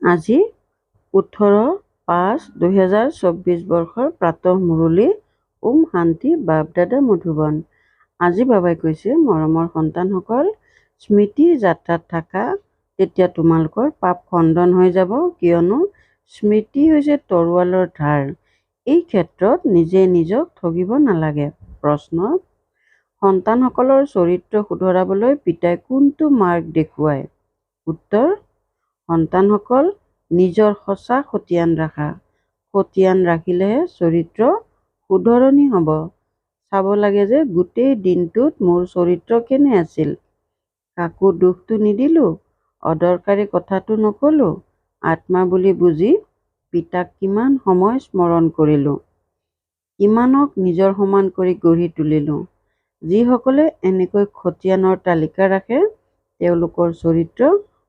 আজি 18/5/2024 বৰ্ষৰ প্ৰাতঃ মুৰলী। ওম শান্তি। বাপ দাদা মধুবন। আজি বাবাই কৈছে, মৰমৰ সন্তানসকল, স্মৃতিৰ যাত্ৰাত থাকা তেতিয়া তোমালোকৰ পাপ খণ্ডন হৈ যাব, কিয়নো স্মৃতি হৈছে তৰোৱালৰ ধাৰ। এই ক্ষেত্ৰত নিজে নিজক ঠগিব নালাগে। প্ৰশ্ন: সন্তানসকলৰ চৰিত্ৰ শুধৰাবলৈ পিতাই কোনটো মাৰ্গ দেখুৱায়? উত্তৰ: সন্তানসকল, নিজৰ সঁচা খতিয়ান ৰাখা। খতিয়ান ৰাখিলেহে চৰিত্ৰ শুধৰণি হ'ব। চাব লাগে যে গোটেই দিনটোত মোৰ চৰিত্ৰ কেনে আছিল। কাকো দুখটো নিদিলো, অদৰকাৰী কথাটো নকলো, আত্মা বুলি বুজি পিতাক কিমান সময় স্মৰণ কৰিলো, কিমানক নিজৰ সমান কৰি গঢ়ি তুলিলো। যিসকলে এনেকৈ খতিয়ানৰ তালিকা ৰাখে তেওঁলোকৰ চৰিত্ৰ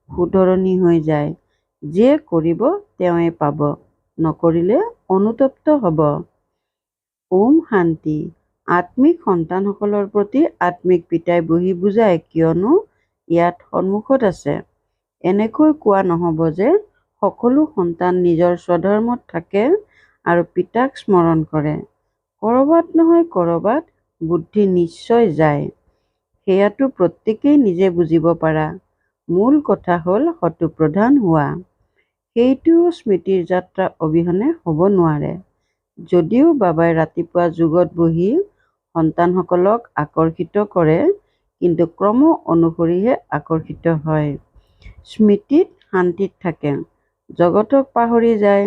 শুধৰণি হৈ যায়। যিয়ে কৰিব তেওঁৱে পাব, নকৰিলে অনুতপ্ত হ'ব। ওম শান্তি। আত্মিক সন্তানসকলৰ প্ৰতি আত্মিক পিতাই বহি বুজায়, কিয়নো ইয়াত সন্মুখত আছে। এনেকৈ কোৱা নহ'ব যে সকলো সন্তান নিজৰ স্বধৰ্মত থাকে আৰু পিতাক স্মৰণ কৰে। কৰবাত নহয় কৰবাত বুদ্ধি নিশ্চয় যায়। সেয়াটো প্ৰত্যেকেই নিজে বুজিব পাৰা। মূল কথা হ'ল শত্ৰুপ্ৰধান হোৱা। সেইটোও স্মৃতিৰ যাত্ৰা অবিহনে হ'ব নোৱাৰে। যদিও বাবাই ৰাতিপুৱা যোগত বহি সন্তানসকলক আকৰ্ষিত কৰে, কিন্তু ক্ৰম অনুসৰিহে আকৰ্ষিত হয়। স্মৃতিত শান্তিত থাকে, জগতক পাহৰি যায়।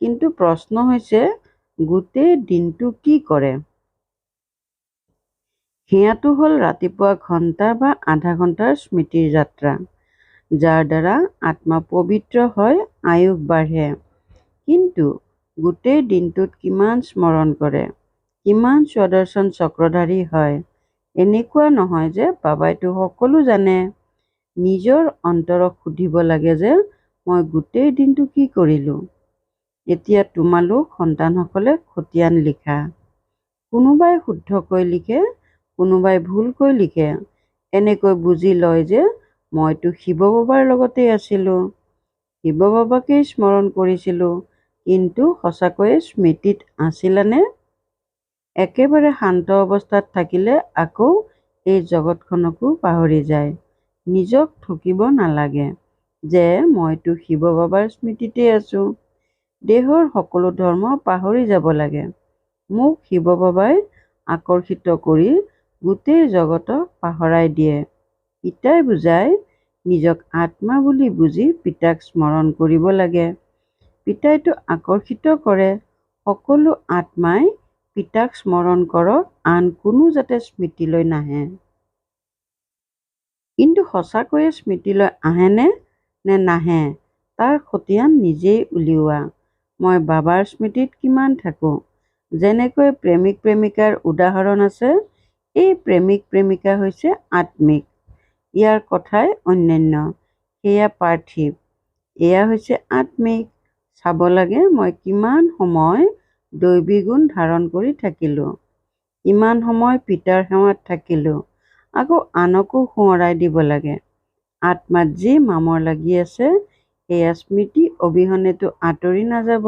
কিন্তু প্ৰশ্ন হৈছে, গোটেই দিনটো কি কৰে? সেয়াটো হ'ল ৰাতিপুৱা ঘণ্টা বা আধা ঘণ্টাৰ স্মৃতিৰ যাত্ৰা, যাৰ দ্বাৰা আত্মা পবিত্ৰ হয়, আয়ুস বাঢ়ে। কিন্তু গোটেই দিনটোত কিমান স্মৰণ কৰে, কিমান স্বদৰ্শন চক্ৰধাৰী হয়? এনেকুৱা নহয় যে বাবাইতো সকলো জানে। নিজৰ অন্তৰক সুধিব লাগে যে মই গোটেই দিনটো কি কৰিলো। এতিয়া তোমালোক সন্তানসকলে খতিয়ান লিখা। কোনোবাই শুদ্ধকৈ লিখে, কোনোবাই ভুলকৈ লিখে। এনেকৈ বুজি লয় যে মইতো শিৱ বাবাৰ লগতেই আছিলো, শিৱ বাবাকেই স্মৰণ কৰিছিলো। কিন্তু সঁচাকৈয়ে স্মৃতিত আছিলানে? একেবাৰে শান্ত অৱস্থাত থাকিলে আকৌ এই জগতখনকো পাহৰি যায়। নিজক ঠকিব নালাগে যে মইতো শিৱ বাবাৰ স্মৃতিতে আছো। দেহৰ সকলো ধৰ্ম পাহৰি যাব লাগে। মোক শিৱ বাবাই আকৰ্ষিত কৰি গোটেই জগতক পাহৰাই দিয়ে। পিতাই বুজায়, নিজক আত্মা বুলি বুজি পিতাক স্মৰণ কৰিব লাগে। পিতাইতো আকৰ্ষিত কৰে। সকলো আত্মাই পিতাক স্মৰণ কৰক, আন কোনো যাতে স্মৃতিলৈ নাহে। কিন্তু সঁচাকৈয়ে স্মৃতিলৈ আহেনে নে নাহে তাৰ খতিয়ান নিজেই উলিওৱা। মই বাবাৰ স্মৃতিত কিমান থাকো? যেনেকৈ প্ৰেমিক প্ৰেমিকাৰ উদাহৰণ আছে, এই প্ৰেমিক প্ৰেমিকা হৈছে আত্মিক। ইয়াৰ কথাই অন্যান্য, সেয়া পাৰ্থিৱ। এয়া হৈছে আত্মিক। চাব লাগে মই কিমান সময় দৈবী গুণ ধাৰণ কৰি থাকিলো, কিমান সময় পিতাৰ সেৱাত থাকিলো। আকৌ আনকো সোঁৱৰাই দিব লাগে। আত্মাত যি মামৰ লাগি আছে, সেয়া স্মৃতি অবিহনেতো আঁতৰি নাযাব।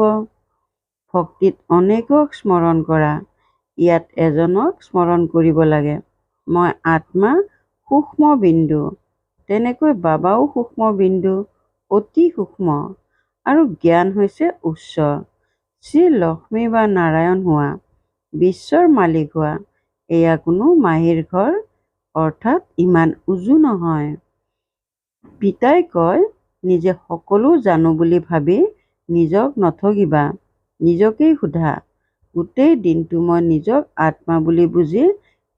ভক্তিত অনেকক স্মৰণ কৰা, ইয়াত এজনক স্মৰণ কৰিব লাগে। মই আত্মা সূক্ষ্ম বিন্দু, তেনেকৈ বাবাও সূক্ষ্ম বিন্দু, অতি সূক্ষ্ম। আৰু জ্ঞান হৈছে উচ্চ। শ্ৰী লক্ষ্মী বা নাৰায়ণ হোৱা, বিশ্বৰ মালিক হোৱা, এয়া কোনো মাহীৰ ঘৰ, অৰ্থাৎ ইমান উজু নহয়। পিতাই কয়, নিজে সকলো জানো বুলি ভাবি নিজক নঠগিবা। নিজকেই সোধা, গোটেই দিনটো মই নিজক আত্মা বুলি বুজি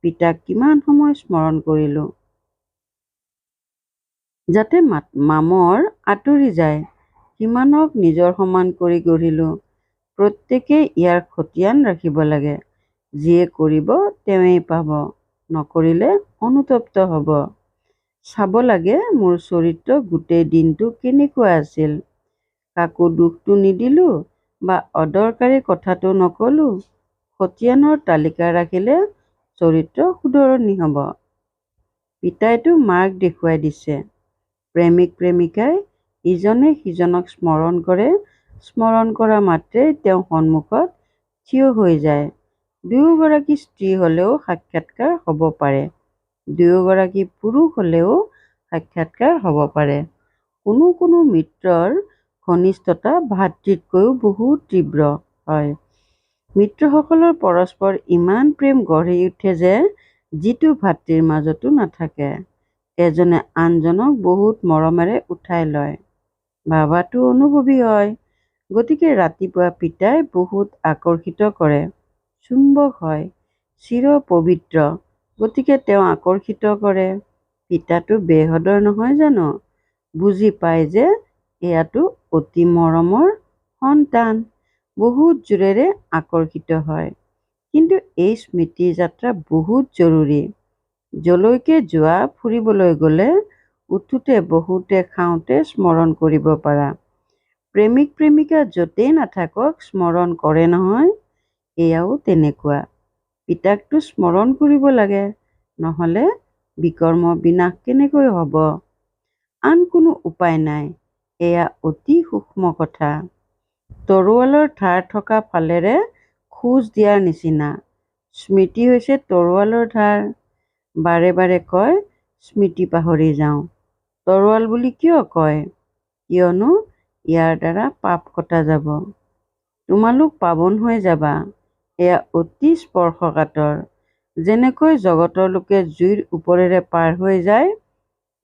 পিতাক কিমান সময় স্মৰণ কৰিলো। যাতে মামৰ আঁতৰি যায়। কিমানক নিজৰ সমান কৰি গঢ়িলো। প্ৰত্যেকেই ইয়াৰ খতিয়ান ৰাখিব লাগে। যিয়ে কৰিব তেওঁৱেই পাব, নকৰিলে অনুতপ্ত হ'ব। চাব লাগে মোৰ চৰিত্ৰ গোটেই দিনটো কেনেকুৱা আছিল। কাকো দুখটো নিদিলো বা অদৰকাৰী কথাটো নকলো। খতিয়ানৰ তালিকা ৰাখিলে চৰিত্ৰ শুধৰণি হ'ব। পিতাইতো মাৰ্গ দেখুৱাই দিছে। প্ৰেমিক প্ৰেমিকাই ইজনে সিজনক স্মৰণ কৰে। স্মৰণ কৰা মাত্ৰেই তেওঁ সন্মুখত থিয় হৈ যায়। দুয়োগৰাকী স্ত্ৰী হ'লেও সাক্ষাৎকাৰ হ'ব পাৰে, দুয়োগৰাকী পুৰুষ হ'লেও সাক্ষাৎকাৰ হ'ব পাৰে। কোনো কোনো মিত্ৰৰ ঘনিষ্ঠতা ভাতৃতকৈও বহুত তীব্ৰ হয়। মিত্ৰসকলৰ পৰস্পৰ ইমান প্ৰেম গঢ়ি উঠে যে যিটো ভাতৃৰ মাজতো নাথাকে। এজনে আনজনক বহুত মৰমেৰে উঠাই লয়। বাবাটো অনুভৱী হয়, গতিকে ৰাতিপুৱা পিতাই বহুত আকৰ্ষিত কৰে। চুম্বক হয়, চিৰ পবিত্ৰ, গতিকে তেওঁ আকৰ্ষিত কৰে। পিতাটো বেহদৰ নহয় জানো? বুজি পায় যে এয়াটো অতি মৰমৰ সন্তান, বহুত জোৰেৰে আকৰ্ষিত হয়। কিন্তু এই স্মৃতি যাত্ৰা বহুত জৰুৰী। যলৈকে যোৱা, ফুৰিবলৈ গ'লে, উঠোতে বহোতে খাওঁতে স্মৰণ কৰিব পাৰা। প্ৰেমিক প্ৰেমিকা য'তেই নাথাকক স্মৰণ কৰে নহয়, এয়াও তেনেকুৱা। পিতাকটো স্মৰণ কৰিব লাগে, নহ'লে বিকৰ্ম বিনাশ কেনেকৈ হ'ব? আন কোনো উপায় নাই। এয়া অতি সূক্ষ্ম কথা। তৰোৱালৰ ধাৰ থকা ফালেৰে খোজ দিয়াৰ নিচিনা। স্মৃতি হৈছে তৰোৱালৰ ধাৰ। বাৰে বাৰে কয়, স্মৃতি পাহৰি যাওঁ। তৰোৱাল বুলি কিয় কয়? কিয়নো ইয়াৰ দ্বাৰা পাপ কটা যাব। তোমালোক পাৱন হৈ যাবা। এয়া অতি স্পৰ্শকাতৰ। যেনেকৈ জগতৰ লোকে জুইৰ ওপৰেৰে পাৰ হৈ যায়,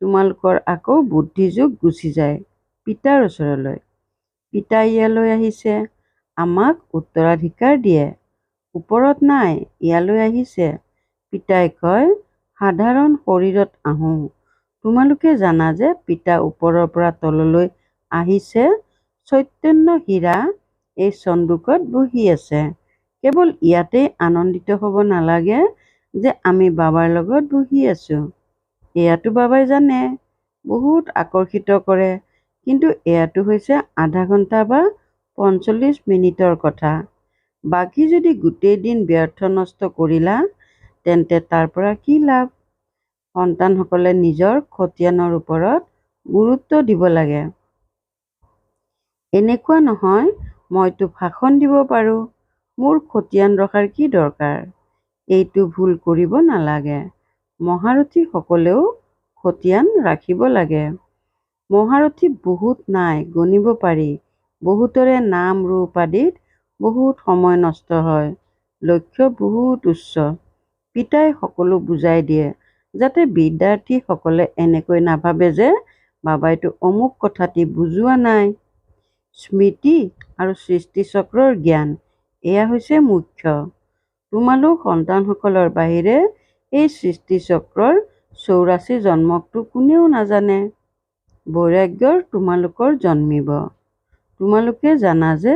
তোমালোকৰ আকৌ বুদ্ধিযোগ গুচি যায় পিতাৰ ওচৰলৈ। পিতা ইয়ালৈ আহিছে, আমাক উত্তৰাধিকাৰ দিয়ে। ওপৰত নাই, ইয়ালৈ আহিছে। পিতাই কয়, সাধাৰণ শৰীৰত আহোঁ। তোমালোকে জানা যে পিতা ওপৰৰ পৰা তললৈ আহিছে, চৈতন্য হীৰা এই চন্দুকত বহি আছে। কেৱল ইয়াতেই আনন্দিত হ'ব নালাগে যে আমি বাবাৰ লগত বহি আছো। এয়াতো বাবাই জানে, বহুত আকৰ্ষিত কৰে, কিন্তু এয়াটো হৈছে আধা ঘণ্টা বা ৪৫ মিনিটৰ কথা। বাকী যদি গোটেই দিন ব্যৰ্থ নষ্ট কৰিলা, তেন্তে তাৰ পৰা কি লাভ? সন্তানসকলে নিজৰ খতিয়ানৰ ওপৰত গুৰুত্ব দিব লাগে। এনেকুৱা নহয়, মইতো ভাষণ দিব পাৰোঁ, মোৰ খতিয়ান ৰখাৰ কি দৰকাৰ? এইটো ভুল কৰিব নালাগে। মহাৰথীসকলেও খতিয়ান ৰাখিব লাগে। মহাৰথী বহুত নাই, গণিব পাৰি। বহুতৰে নাম ৰূপ আদিত বহুত সময় নষ্ট হয়। লক্ষ্য বহুত উচ্চ। পিতাই সকলো বুজাই দিয়ে, যাতে বিদ্যাৰ্থীসকলে এনেকৈ নাভাবে যে বাবাইতো অমুক কথাটি বুজোৱা নাই। স্মৃতি আৰু সৃষ্টিচক্ৰৰ জ্ঞান, এয়া হৈছে মুখ্য। তোমালোক সন্তানসকলৰ বাহিৰে এই সৃষ্টিচক্ৰৰ ৮৪ জন্মকটো কোনেও নাজানে। বৈৰাগ্যৰ তোমালোকৰ জন্মিব। তোমালোকে জানা যে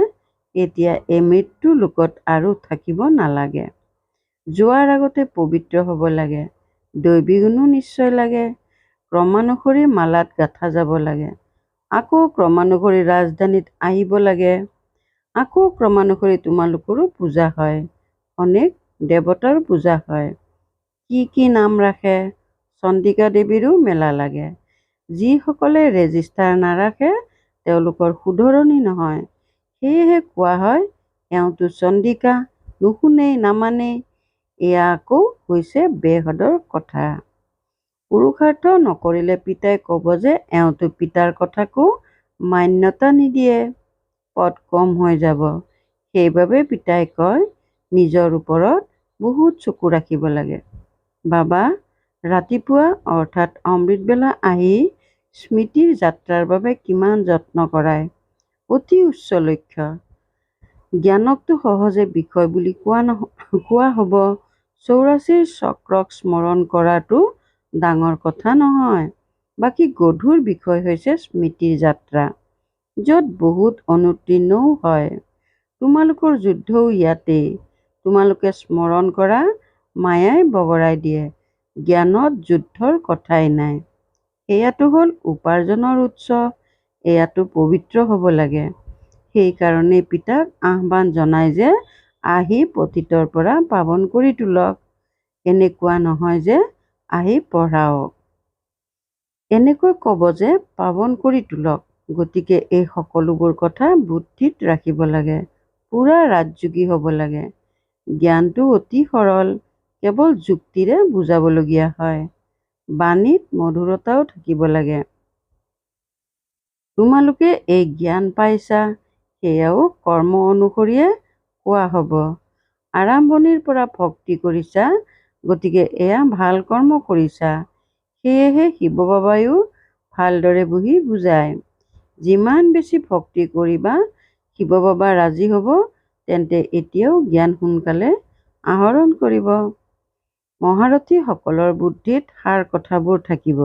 এতিয়া এই মৃত্যু লোকত আৰু থাকিব নালাগে। যোৱাৰ আগতে পবিত্ৰ হ'ব লাগে। দৈবী গুণো নিশ্চয় লাগে। ক্ৰমানুসৰি মালাত গাঁথা যাব লাগে। আকৌ ক্ৰমানুসৰি ৰাজধানীত আহিব লাগে। আকৌ ক্ৰমানুসৰি তোমালোকৰো পূজা হয়। অনেক দেৱতাৰ পূজা হয়। কি কি নাম ৰাখে? চণ্ডিকা দেৱীৰো মেলা লাগে। যিসকলে ৰেজিষ্টাৰ নাৰাখে, তেওঁলোকৰ শুধৰণি নহয়। সেয়েহে কোৱা হয়, এওঁতো চণ্ডিকা, নুশুনেই, নামানেই। এয়া আকৌ হৈছে বেহদৰ কথা। পুৰুষাৰ্থ নকৰিলে পিতাই ক'ব যে এওঁতো পিতাৰ কথাকো মান্যতা নিদিয়ে, পদ কম হৈ যাব। সেইবাবে পিতাই কয়, নিজৰ ওপৰত বহুত চকু ৰাখিব লাগে। বাবা ৰাতিপুৱা অৰ্থাৎ অমৃতবেলা আহি স্মৃতিৰ যাত্ৰাৰ বাবে কিমান যত্ন কৰায়। অতি উচ্চ লক্ষ্য। জ্ঞানকতো সহজে বিষয় বুলি কোৱা হ'ব। ৮৪ চক্ৰক স্মৰণ কৰাটো ডাঙৰ কথা নহয়। বাকী গধুৰ বিষয় হৈছে স্মৃতিৰ যাত্ৰা, য'ত বহুত অনুতীৰ্ণও হয়। তোমালোকৰ যুদ্ধও ইয়াতেই। তোমালোকে স্মৰণ কৰা মায়াই বগৰাই দিয়ে। জ্ঞানত যুদ্ধৰ কথাই নাই। এয়াটো হ'ল উপাৰ্জনৰ উৎস। এয়াতো পবিত্ৰ হ'ব লাগে। সেইকাৰণেই পিতাক আহ্বান জনায় যে আহি পতিতৰ পৰা পাৱন কৰি তোলক। এনেকুৱা নহয় যে আহি পঢ়াওক। এনেকৈ ক'ব যে পাৱন কৰি তোলক। গতিকে এই সকলোবোৰ কথা বুদ্ধিত ৰাখিব লাগে, পূৰা ৰাজযোগী হ'ব লাগে। জ্ঞানটো অতি সৰল, কেৱল যুক্তিৰে বুজাবলগীয়া হয়। বাণীত মধুৰতাও থাকিব লাগে। তোমালোকে এই জ্ঞান পাইছা, সেয়াও কৰ্ম অনুসৰিয়ে কোৱা হ'ব। আৰম্ভণিৰ পৰা ভক্তি কৰিছা, গতিকে এয়া ভাল কৰ্ম কৰিছা। সেয়েহে শিৱ বাবাইও ভালদৰে বহি বুজায়। যিমান বেছি ভক্তি কৰিবা শিৱ বাবা ৰাজি হ'ব, তেন্তে এতিয়াও জ্ঞান সোনকালে আহৰণ কৰিব। মহাৰথীসকলৰ বুদ্ধিত সাৰ কথাবোৰ থাকিব,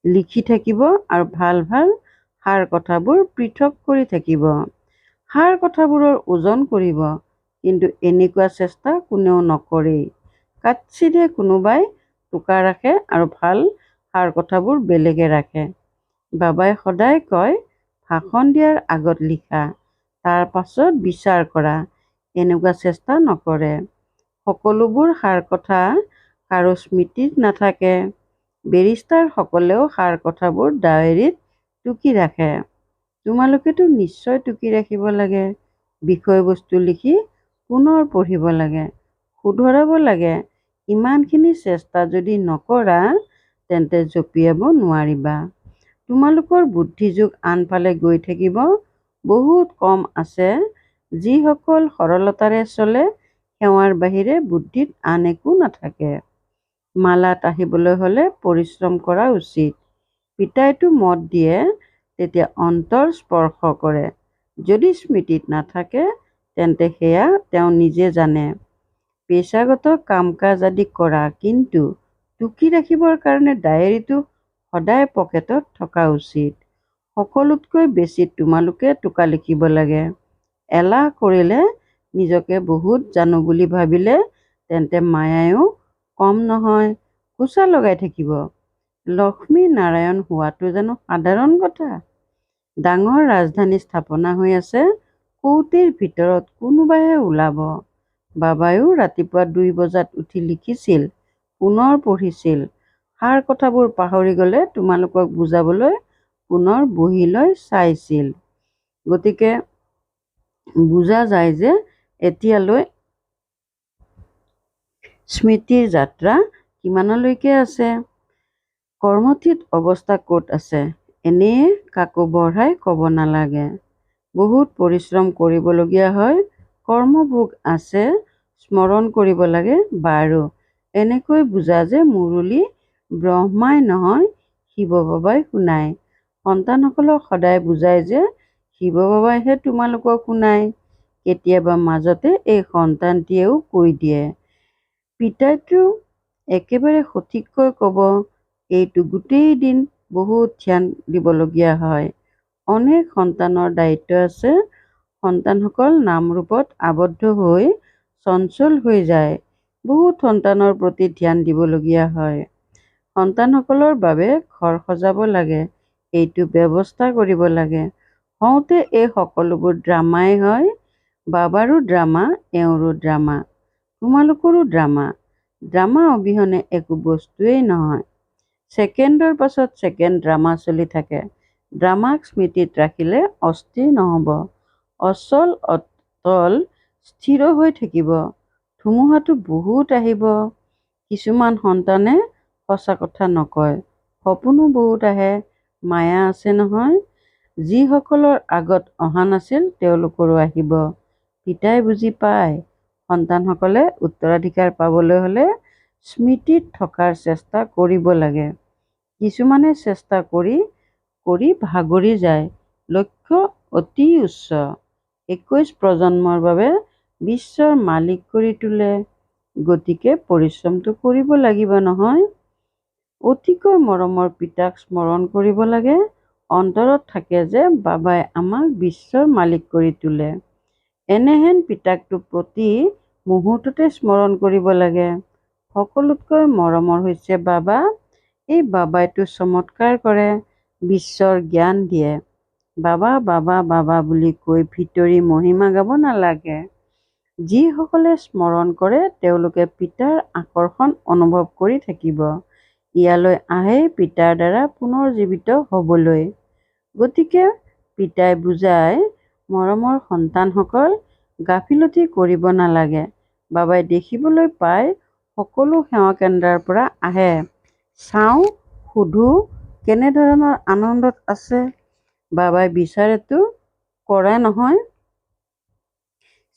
লিখি থাকিব আৰু ভাল ভাল সাৰ কথাবোৰ পৃথক কৰি থাকিব। সাৰ কথাবোৰৰ ওজন কৰিব, কিন্তু এনেকুৱা চেষ্টা কোনেও নকৰেই। কাৎচিতে কোনোবাই টোকা ৰাখে আৰু ভাল সাৰ কথাবোৰ বেলেগে ৰাখে। বাবাই সদায় কয়, ভাষণ দিয়াৰ আগত লিখা, তাৰ পাছত বিচাৰ কৰা। এনেকুৱা চেষ্টা নকৰে। সকলোবোৰ সাৰ কথা কাৰো স্মৃতিত নাথাকে। বেৰিষ্টাৰসকলেও সাৰ কথাবোৰ ডায়েৰীত টুকি ৰাখে। তোমালোকেতো নিশ্চয় টুকি ৰাখিব লাগে। বিষয়বস্তু লিখি পুনৰ পঢ়িব লাগে, শুধৰাব লাগে। ইমানখিনি চেষ্টা যদি নকৰা, তেন্তে জঁপিয়াব নোৱাৰিবা। তোমালোকৰ বুদ্ধিযোগ আনফালে গৈ থাকিব। বহুত কম আছে যিসকল সৰলতাৰে চলে, সেৱাৰ বাহিৰে বুদ্ধিত আন একো নাথাকে। মালাত আহিবলৈ হ'লে পৰিশ্ৰম কৰা উচিত। পিতাইটো মত দিয়ে, তেতিয়া অন্তৰ স্পৰ্শ কৰে। যদি স্মৃতিত নাথাকে, তেন্তে সেয়া তেওঁ নিজে জানে। পেচাগত কাম-কাজ আদি কৰা, কিন্তু টুকি ৰাখিবৰ কাৰণে ডায়েৰীটো সদায় পকেটত থকা উচিত। সকলোতকৈ বেছি তোমালোকে টোকা লিখিব লাগে। এলাহ কৰিলে, নিজকে বহুত জানো বুলি ভাবিলে, তেন্তে মায়াও কম নহয়, খোঁচা লগাই থাকিব। লক্ষ্মী নাৰায়ণ হোৱাটো জানো সাধাৰণ কথা? ডাঙৰ ৰাজধানী স্থাপনা হৈ আছে, কৌটিৰ ভিতৰত কোনোবাইহে ওলাব। বাবাইও ৰাতিপুৱা 2 বজাত উঠি লিখিছিল, পুনৰ পঢ়িছিল। সাৰ কথাবোৰ পাহৰি গ'লে তোমালোকক বুজাবলৈ পুনৰ বহি লৈ চাইছিল। গতিকে বুজা যায় যে এতিয়ালৈ স্মৃতিৰ যাত্ৰা কিমানলৈকে আছে। কৰ্মঠিত অৱস্থা ক'ত আছে, এনেয়ে কাকো বঢ়াই ক'ব নালাগে। বহুত পৰিশ্ৰম কৰিবলগীয়া হয়। কৰ্মভোগ আছে, স্মৰণ কৰিব লাগে। বাৰু, এনেকৈ বুজা যে মুৰলী ব্ৰহ্মাই নহয়, শিৱ বাবাই শুনায়। সন্তানসকলক সদায় বুজায় যে শিৱ বাবাইহে তোমালোকক শুনায়। কেতিয়াবা মাজতে এই সন্তানটিয়েও কৈ দিয়ে, পিতাইটো একেবাৰে সঠিককৈ ক'ব। এইটো গোটেই দিন বহুত ধ্যান দিবলগীয়া হয়। অনেক সন্তানৰ দায়িত্ব আছে। সন্তানসকল নামৰূপত আবদ্ধ হৈ চঞ্চল হৈ যায়। বহুত সন্তানৰ প্ৰতি ধ্যান দিবলগীয়া হয়। সন্তানসকলৰ বাবে ঘৰ সজাব লাগে, এইটো ব্যৱস্থা কৰিব লাগে। হওঁতে এই সকলোবোৰ ড্ৰামাই হয়। বাবাৰো ড্ৰামা, এওঁৰো ড্ৰামা, তোমালোকৰো ড্ৰামা। ড্ৰামা অবিহনে একো বস্তুৱেই নহয়। ছেকেণ্ডৰ পাছত ছেকেণ্ড ড্ৰামা চলি থাকে। ড্ৰামাক স্মৃতিত ৰাখিলে অস্থিৰ নহ'ব। অচল অটল স্থিৰ হৈ থাকিব। ধুমুহাটো বহুত আহিব। কিছুমান সন্তানে সঁচা কথা নকয়, সপোনো বহুত আহে। মায়া আছে নহয়। যিসকলৰ আগত অহা নাছিল, তেওঁলোকৰো আহিব। পিতাই বুজি পায়, সন্তানসকলে উত্তৰাধিকাৰ পাবলৈ হ'লে স্মৃতিত থকাৰ চেষ্টা কৰিব লাগে। কিছুমানে চেষ্টা কৰি কৰি ভাগৰি যায়। লক্ষ্য অতি উচ্চ। 21 প্ৰজন্মৰ বাবে বিশ্বৰ মালিক কৰি তোলে। গতিকে পৰিশ্ৰমটো কৰিব লাগিব নহয়। অতিকৈ মৰমৰ পিতাক স্মৰণ কৰিব লাগে। অন্তৰত থাকে যে বাবাই আমাক বিশ্বৰ মালিক কৰি তোলে। এনেহেন পিতাকটো প্ৰতি মুহূৰ্ততে স্মৰণ কৰিব লাগে। সকলোতকৈ মৰমৰ হৈছে বাবা। এই বাবাইটো চমৎকাৰ কৰে, বিশ্বৰ জ্ঞান দিয়ে। বাবা বাবা বাবা বুলি কৈ ভিতৰি মহিমা গাব নালাগে। যিসকলে স্মৰণ কৰে, তেওঁলোকে পিতাৰ আকৰ্ষণ অনুভৱ কৰি থাকিব। ইয়ালৈ আহে পিতাৰ দ্বাৰা পুনৰ জীৱিত হ'বলৈ। গতিকে পিতাই বুজায়, মৰমৰ সন্তানসকল, গাফিলতি কৰিব নালাগে। বাবাই দেখিবলৈ পাই সকলো সেৱা কেন্দ্ৰৰ পৰা আহে। চাওঁ, সোধোঁ কেনেধৰণৰ আনন্দত আছে। বাবাই বিচাৰেতো কৰে নহয়।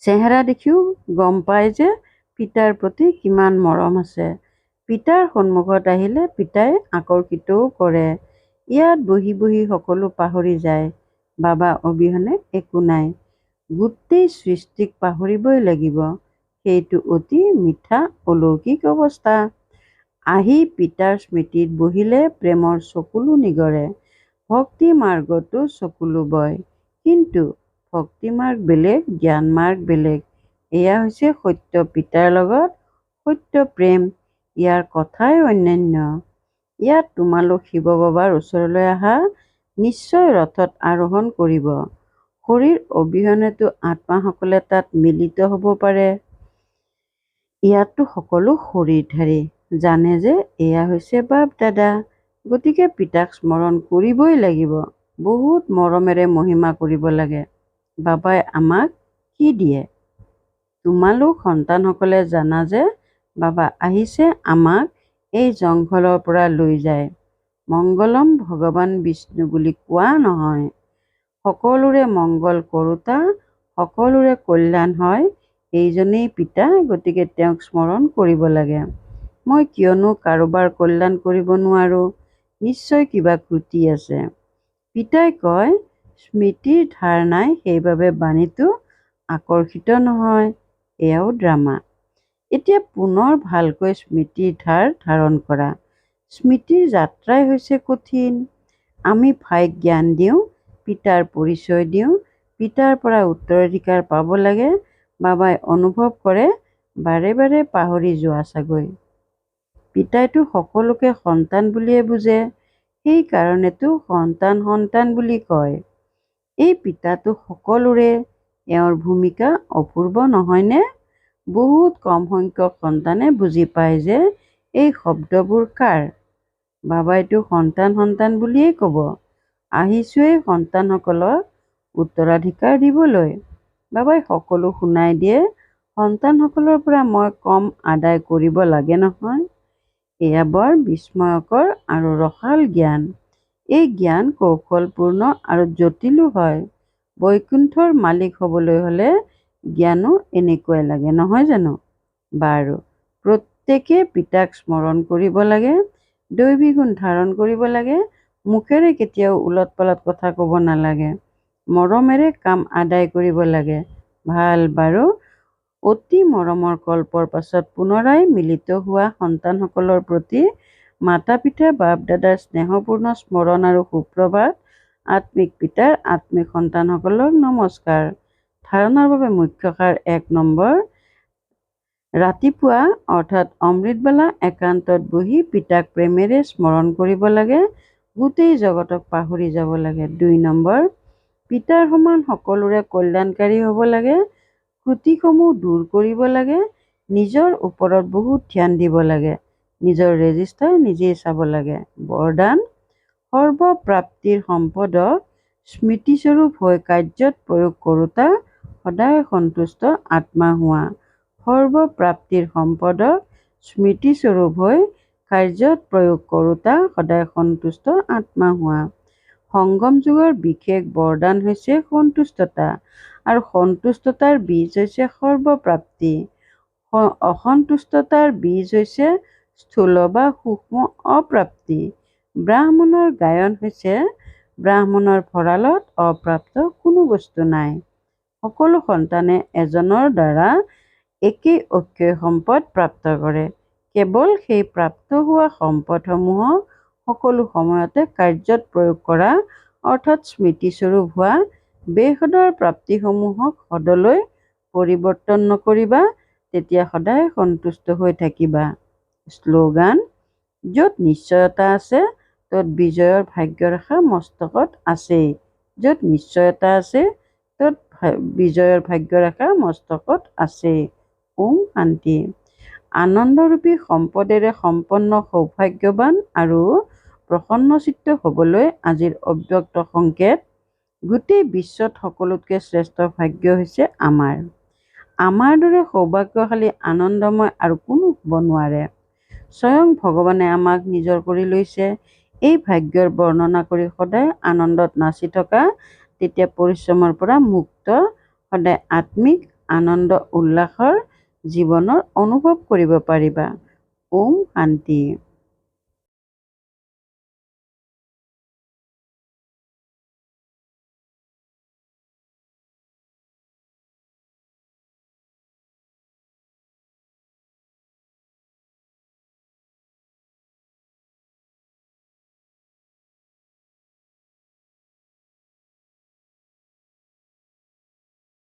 চেহেৰা দেখিও গম পায় যে পিতাৰ প্ৰতি কিমান মৰম আছে। পিতাৰ সন্মুখত আহিলে পিতাই আকৰ্ষিতও কৰে। ইয়াত বহি বহি সকলো পাহৰি যায়। বাবা অবিহনে একো নাই। গোটেই সৃষ্টিক পাহৰিবই লাগিব। সেইটো অতি মিঠা অলৌকিক অৱস্থা। আহি পিতাৰ স্মৃতিত বহিলে প্ৰেমৰ চকুলো নিগৰে। ভক্তি মাৰ্গতো চকুলো বয়। কিন্তু ভক্তি মাৰ্গ বেলেগ, জ্ঞান মাৰ্গ বেলেগ। এয়া হৈছে সত্য পিতাৰ লগত সত্য প্ৰেম। ইয়াৰ কথাই অন্যান্য। ইয়াত তোমালোক শিৱ বাবাৰ ওচৰলৈ আহা, নিশ্চয় ৰথত আৰোহণ কৰিব। শৰীৰ অবিহনেতো আত্মাসকলে তাত মিলিত হ'ব পাৰে। ইয়াততো সকলো শৰীৰধাৰী। জানে যে এয়া হৈছে বাপ দাদা। গতিকে পিতাক স্মৰণ কৰিবই লাগিব। বহুত মৰমেৰে মহিমা কৰিব লাগে। বাবাই আমাক কি দিয়ে? তোমালোক সন্তানসকলে জানা যে বাবা আহিছে আমাক এই জংঘলৰ পৰা লৈ যায়। মংগলম ভগৱান বিষ্ণু বুলি কোৱা নহয়। সকলোৰে মংগল কৰোঁতা, সকলোৰে কল্যাণ হয় এইজনেই পিতা। গতিকে তেওঁক স্মৰণ কৰিব লাগে। মই কিয়নো কাৰোবাৰ কল্যাণ কৰিব নোৱাৰোঁ? নিশ্চয় কিবা ত্ৰুটি আছে। পিতাই কয়, স্মৃতিৰ ধাৰ নাই, সেইবাবে বাণীটো আকৰ্ষিত নহয়। এয়াও ড্ৰামা। এতিয়া পুনৰ ভালকৈ স্মৃতিৰ ধাৰ ধাৰণ কৰা। স্মৃতিৰ যাত্ৰাই হৈছে কঠিন। আমি ভাইক জ্ঞান দিওঁ, পিতাৰ পৰিচয় দিওঁ, পিতাৰ পৰা উত্তৰাধিকাৰ পাব লাগে। বাবাই অনুভৱ কৰে বাৰে বাৰে পাহৰি যোৱা চাগৈ। পিতাইতো সকলোকে সন্তান বুলিয়ে বুজে। সেইকাৰণেতো সন্তান সন্তান বুলি কয়। এই পিতাটো সকলোৰে। এওঁৰ ভূমিকা অপূৰ্ব নহয়নে? বহুত কম সংখ্যক সন্তানে বুজি পায় যে এই শব্দবোৰ কাৰ। বাবাইতো সন্তান সন্তান বুলিয়েই ক'ব। আহিছোঁৱেই সন্তানসকলক উত্তৰাধিকাৰ দিবলৈ। বাবাই সকলো শুনাই দিয়ে। সন্তানসকলৰ পৰা মই কম আদায় কৰিব লাগে নহয়। এয়া বৰ বিস্ময়কৰ আৰু ৰসাল জ্ঞান। এই জ্ঞান কৌশলপূৰ্ণ আৰু জটিলো হয়। বৈকুণ্ঠৰ মালিক হ'বলৈ হ'লে জ্ঞানো এনেকুৱাই লাগে, নহয় জানো? বাৰু, প্ৰত্যেকে পিতাক স্মৰণ কৰিব লাগে, দৈবী গুণ ধাৰণ কৰিব লাগে। মুখেৰে কেতিয়াও ওলট পালট কথা ক'ব নালাগে। মৰমেৰে কাম আদায় কৰিব লাগে। ভাল, বাৰু। অতি মৰমৰ কল্পৰ পাছত পুনৰাই মিলিত হোৱা সন্তানসকলৰ প্ৰতি মাতা পিতা বাপ দাদাৰ স্নেহপূৰ্ণ স্মৰণ আৰু সুপ্ৰভাত। আত্মিক পিতাৰ আত্মিক সন্তানসকলক নমস্কাৰ। ধাৰণাৰ বাবে মুখ্য সাৰ 1 নম্বৰ। ৰাতিপুৱা অৰ্থাৎ অমৃতবেলা একান্তত বহি পিতাক প্ৰেমেৰে স্মৰণ কৰিব লাগে। গোটেই জগতক পাহৰি যাব লাগে। 2 নম্বৰ। পিতাৰ সমান সকলোৰে কল্যাণকাৰী হ'ব লাগে। ত্ৰুটিসমূহ দূৰ কৰিব লাগে। নিজৰ ওপৰত বহুত ধ্যান দিব লাগে। নিজৰ ৰেজিষ্টাৰ নিজেই চাব লাগে। বৰদান, সৰ্বপ্ৰাপ্তিৰ সম্পদক স্মৃতিস্বৰূপ হৈ কাৰ্যত প্ৰয়োগ কৰোঁতা সদায় সন্তুষ্ট আত্মা হোৱা। সৰ্বপ্ৰাপ্তিৰ সম্পদক স্মৃতিস্বৰূপ হৈ কাৰ্যত প্ৰয়োগ কৰোঁতা সদায় সন্তুষ্ট আত্মা হোৱা। সংগম যুগৰ বিশেষ বৰদান হৈছে সন্তুষ্টতা, আৰু সন্তুষ্টতাৰ বীজ হৈছে সৰ্বপ্ৰাপ্তি। অসন্তুষ্টতাৰ বীজ হৈছে স্থূল বা সূক্ষ্ম অপ্ৰাপ্তি। ব্ৰাহ্মণৰ গায়ন হৈছে ব্ৰাহ্মণৰ ভঁৰালত অপ্ৰাপ্ত কোনো বস্তু নাই। সকলো সন্তানে এজনৰ দ্বাৰা একেই অক্ষয় সম্পদ প্ৰাপ্ত কৰে। কেৱল সেই প্ৰাপ্ত হোৱা সম্পদসমূহক সকলো সময়তে কাৰ্যত প্ৰয়োগ কৰা, অৰ্থাৎ স্মৃতিস্বৰূপ হোৱা। বেসদৰ প্ৰাপ্তিসমূহক সদলৈ পৰিৱৰ্তন নকৰিবা, তেতিয়া সদায় সন্তুষ্ট হৈ থাকিবা। শ্লোগান: য'ত নিশ্চয়তা আছে ত'ত বিজয়ৰ ভাগ্যৰেখা মস্তকত আছেই। য'ত নিশ্চয়তা আছে ত'ত বিজয়ৰ ভাগ্যৰেখা মস্তকত আছেই। ওম শান্তি। আনন্দৰূপী সম্পদেৰে সম্পন্ন সৌভাগ্যৱান আৰু প্ৰসন্নচিত্ত হ'বলৈ আজিৰ অব্যক্ত সংকেত। গোটেই বিশ্বত সকলোতকৈ শ্ৰেষ্ঠ ভাগ্য হৈছে আমাৰ। আমাৰ দৰে সৌভাগ্যশালী আনন্দময় আৰু কোনো হ'ব নোৱাৰে। স্বয়ং ভগৱানে আমাক নিজৰ কৰি লৈছে। এই ভাগ্যৰ বৰ্ণনা কৰি সদায় আনন্দত নাচি থকা, তেতিয়া পৰিশ্ৰমৰ পৰা মুক্ত, সদায় আত্মিক আনন্দ উল্লাসৰ জীৱনৰ অনুভৱ কৰিব পাৰিবা। ওম শান্তি।